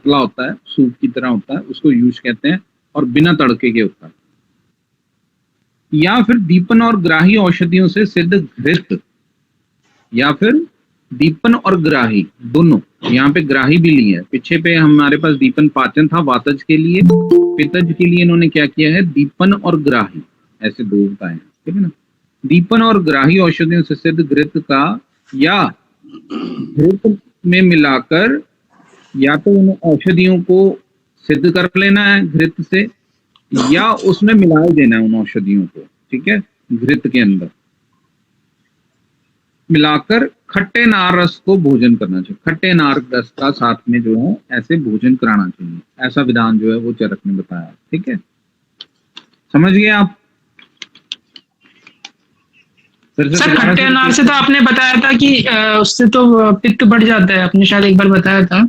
पतला होता है, सूप की तरह होता है, उसको यूज कहते हैं, और बिना तड़के के होता है। या फिर दीपन और ग्राही औषधियों से सिद्ध घृत, या फिर दीपन और ग्राही दोनों, यहाँ पे ग्राही भी ली है, पीछे पे हमारे पास दीपन पाचन था वातज के लिए, पित्तज के लिए इन्होंने क्या किया है, दीपन और ग्राही, ऐसे दो बताए हैं, ठीक है ना। दीपन और ग्राही औषधियों से सिद्ध घृत का, या घृत में मिलाकर, या तो उन औषधियों को सिद्ध कर लेना है घृत से, या उसमें मिला देना है उन औषधियों को, ठीक है, घृत के अंदर मिलाकर खट्टे नार रस को भोजन करना चाहिए। खट्टे नार रस का साथ में जो है ऐसे भोजन कराना चाहिए, ऐसा विधान जो है वो चरक ने बताया, ठीक है, समझ गए आप। सर खट्टे अनार से तो आपने बताया था कि उससे तो पित्त बढ़ जाता है, आपने शायद एक बार बताया था,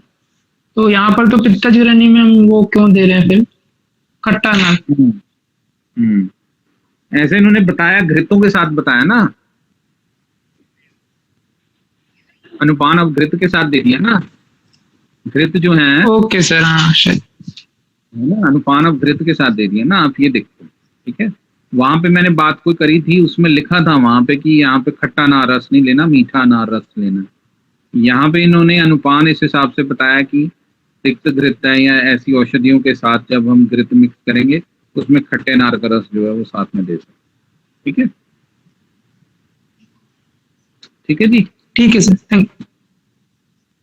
तो यहाँ पर तो पित्तज ग्रहणी में हम वो क्यों दे रहे हैं फिर खट्टा अनार? ऐसे इन्होंने बताया, घृतों के साथ बताया ना, अनुपान अब घृत के साथ दे दिया ना, घृत जो है, ओके सर, हाँ शायद है ना, अनुपान अब घृत के साथ दे दिया ना, आप ये देखो, ठीक है। वहां पे मैंने बात कोई करी थी, उसमें लिखा था वहां पे कि यहाँ पे खट्टा अनार रस नहीं लेना, मीठा अनार रस लेना। यहाँ पे इन्होंने अनुपान इस हिसाब से बताया कि तिक्त घृत है या ऐसी औषधियों के साथ जब हम घृत मिक्स करेंगे तो उसमें खट्टे अनार का रस जो है वो साथ में दे सकते, ठीक है, ठीक है जी, ठीक है सर, थैंक यू।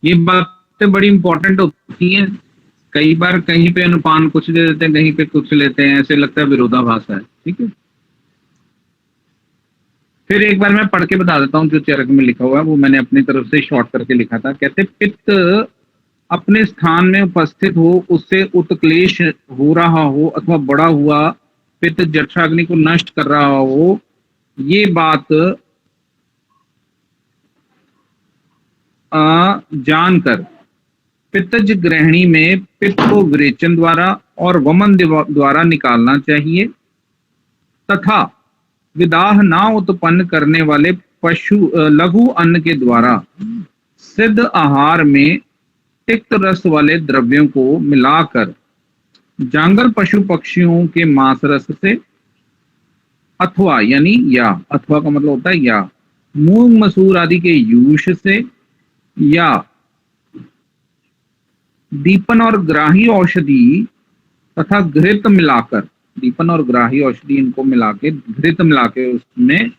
ये बातें बड़ी इंपॉर्टेंट होती हैं। कई बार कहीं पे अनुपान कुछ दे देते हैं, कहीं पे कुछ लेते हैं, ऐसे लगता है विरोधाभास है, ठीक है। फिर एक बार मैं पढ़ के बता देता हूँ जो चरक में लिखा हुआ है, वो मैंने अपनी तरफ से शॉर्ट करके लिखा था। कहते पित्त अपने स्थान में उपस्थित हो, उससे उत्क्लेश हो रहा हो अथवा बड़ा हुआ पित्त जठराग्नि को नष्ट कर रहा हो, ये बात जानकर पित्तज ग्रहणी में पित्त को विरेचन द्वारा और वमन द्वारा निकालना चाहिए, तथा विदाह ना उत्पन्न करने वाले पशु लघु अन्न के द्वारा सिद्ध आहार में तिक्त रस वाले द्रव्यों को मिलाकर जांगर पशु पक्षियों के मांस रस से, अथवा यानी या, अथवा का मतलब होता है या, मूंग मसूर आदि के यूष से, या दीपन और ग्राही औषधि तथा घृत मिलाकर, दीपन और ग्राही औषधि इनको मिला के, घृत मिला के उसमें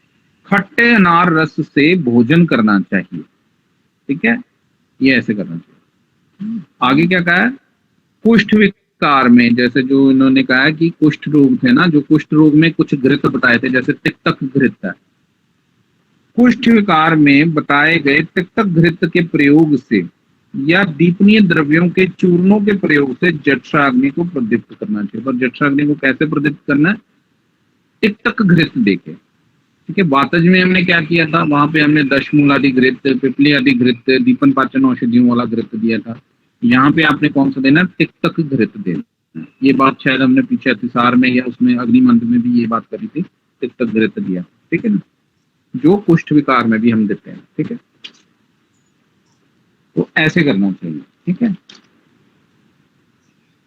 खट्टे अनार रस से भोजन करना चाहिए, ठीक है, ये ऐसे करना चाहिए। आगे क्या कहा है, कुष्ठ विकार में, जैसे जो इन्होंने कहा है कि कुष्ठ रोग थे ना, जो कुष्ठ रोग में कुछ घृत बताए थे, जैसे तिक्तक घृत है, कुष्ठ विकार में बताए गए तिक्तक घृत के प्रयोग से या दीपनीय द्रव्यों के चूर्णों के प्रयोग से जठराग्नि को प्रदीप्त करना चाहिए। पर जठराग्नि को कैसे प्रदीप्त करना है, तिक्तक घृत देके, ठीक है। वातज में हमने क्या किया था, वहां पे हमने दशमूल आदि घृत, पिपली आदि घृत, दीपन पाचन औषधियों वाला घृत दिया था। यहाँ पे आपने कौन सा देना, तिक्तक घृत देना। ये बात शायद हमने पीछे अतिसार में या उसमें अग्निमंत्र में भी ये बात करी थी, तिक्तक घृत दिया, ठीक है ना, जो कुष्ठ विकार में भी हम देते हैं, ठीक है। तो ऐसे करना चाहिए, ठीक है।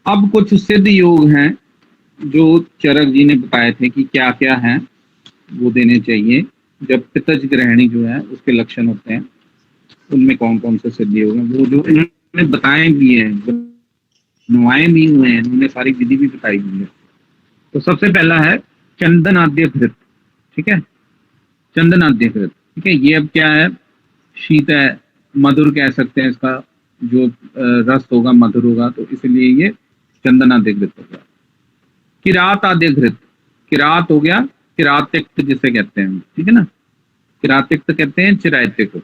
अब कुछ सिद्ध योग हैं जो चरक जी ने बताए थे कि क्या क्या है वो देने चाहिए जब पित्तज ग्रहणी जो है उसके लक्षण होते हैं, उनमें कौन कौन से सिद्ध योग हैं, वो जो इन्होंने बताए भी हैं, बनवाए भी हुए हैं, उन्होंने सारी विधि भी बताई हुई है। तो सबसे पहला है चंदनाद्य घृत, ठीक है, चंदनाद्य घृत, ठीक है। ये अब क्या है, शीत है, मधुर कह सकते हैं, इसका जो रस होगा मधुर होगा, तो इसलिए ये चंदनाद्य घृत हो गया। किरात आद्य घृत, किरात हो गया, किरात तिक्त जिसे कहते हैं, ठीक है ना, किरात तिक्त कहते हैं चिरायते को,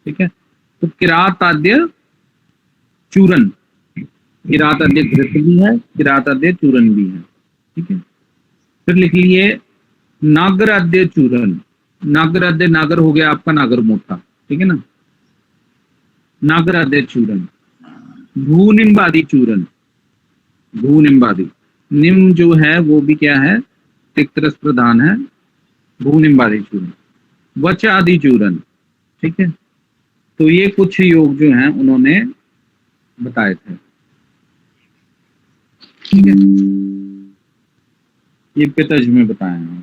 ठीक है। तो किरात आद्य चूरन, किरात आद्य घृत भी है, किरात आद्य चूरन भी है, ठीक है। फिर लिख लिए नागर आद्य चूरन, नागर आद्य, नागर हो गया आपका नागर मोथा, ठीक है ना, नागर आद्य चूरन। भूनिम्बादि चूरन, भूनिम्बादि, निम्ब जो है वो भी क्या है, तिक्त रस प्रधान है, भूनिम्बादि चूरन। वच आदि चूरन, ठीक है। तो ये कुछ योग जो हैं उन्होंने बताए थे। ठीक है, ये पितज में बताया है।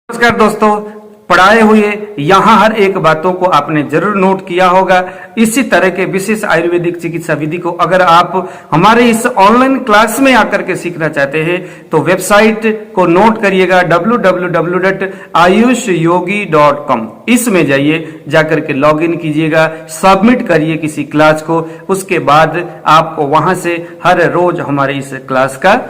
नमस्कार दोस्तों, पढ़ाए हुए यहाँ हर एक बातों को आपने जरूर नोट किया होगा। इसी तरह के विशेष आयुर्वेदिक चिकित्सा विधि को अगर आप हमारे इस ऑनलाइन क्लास में आकर के सीखना चाहते हैं तो वेबसाइट को नोट करिएगा www.ayushyogi.com। इसमें जाइए, जाकर के लॉगिन कीजिएगा, सबमिट करिए किसी क्लास को। उसके बाद आपको वहां से हर रोज हमारे इस क्लास का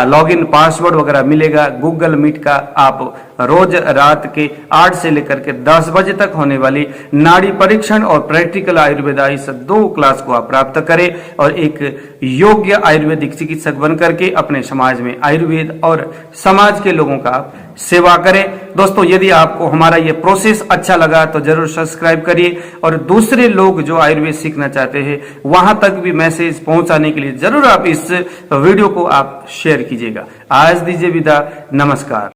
लॉगिन पासवर्ड वगैरह मिलेगा। गूगल मीट का आप रोज रात के 8 से लेकर के 10 बजे तक होने वाली नाड़ी परीक्षण और प्रैक्टिकल आयुर्वेदा, इस 2 क्लास को आप प्राप्त करें और एक योग्य आयुर्वेदिक चिकित्सक बनकर के अपने समाज में आयुर्वेद और समाज के लोगों का आप सेवा करें। दोस्तों, यदि आपको हमारा ये प्रोसेस अच्छा लगा तो जरूर सब्सक्राइब करिए और दूसरे लोग जो आयुर्वेद सीखना चाहते हैं वहां तक भी मैसेज पहुंचाने के लिए जरूर आप इस वीडियो को आप शेयर कीजिएगा। आज दीजिए विदा, नमस्कार।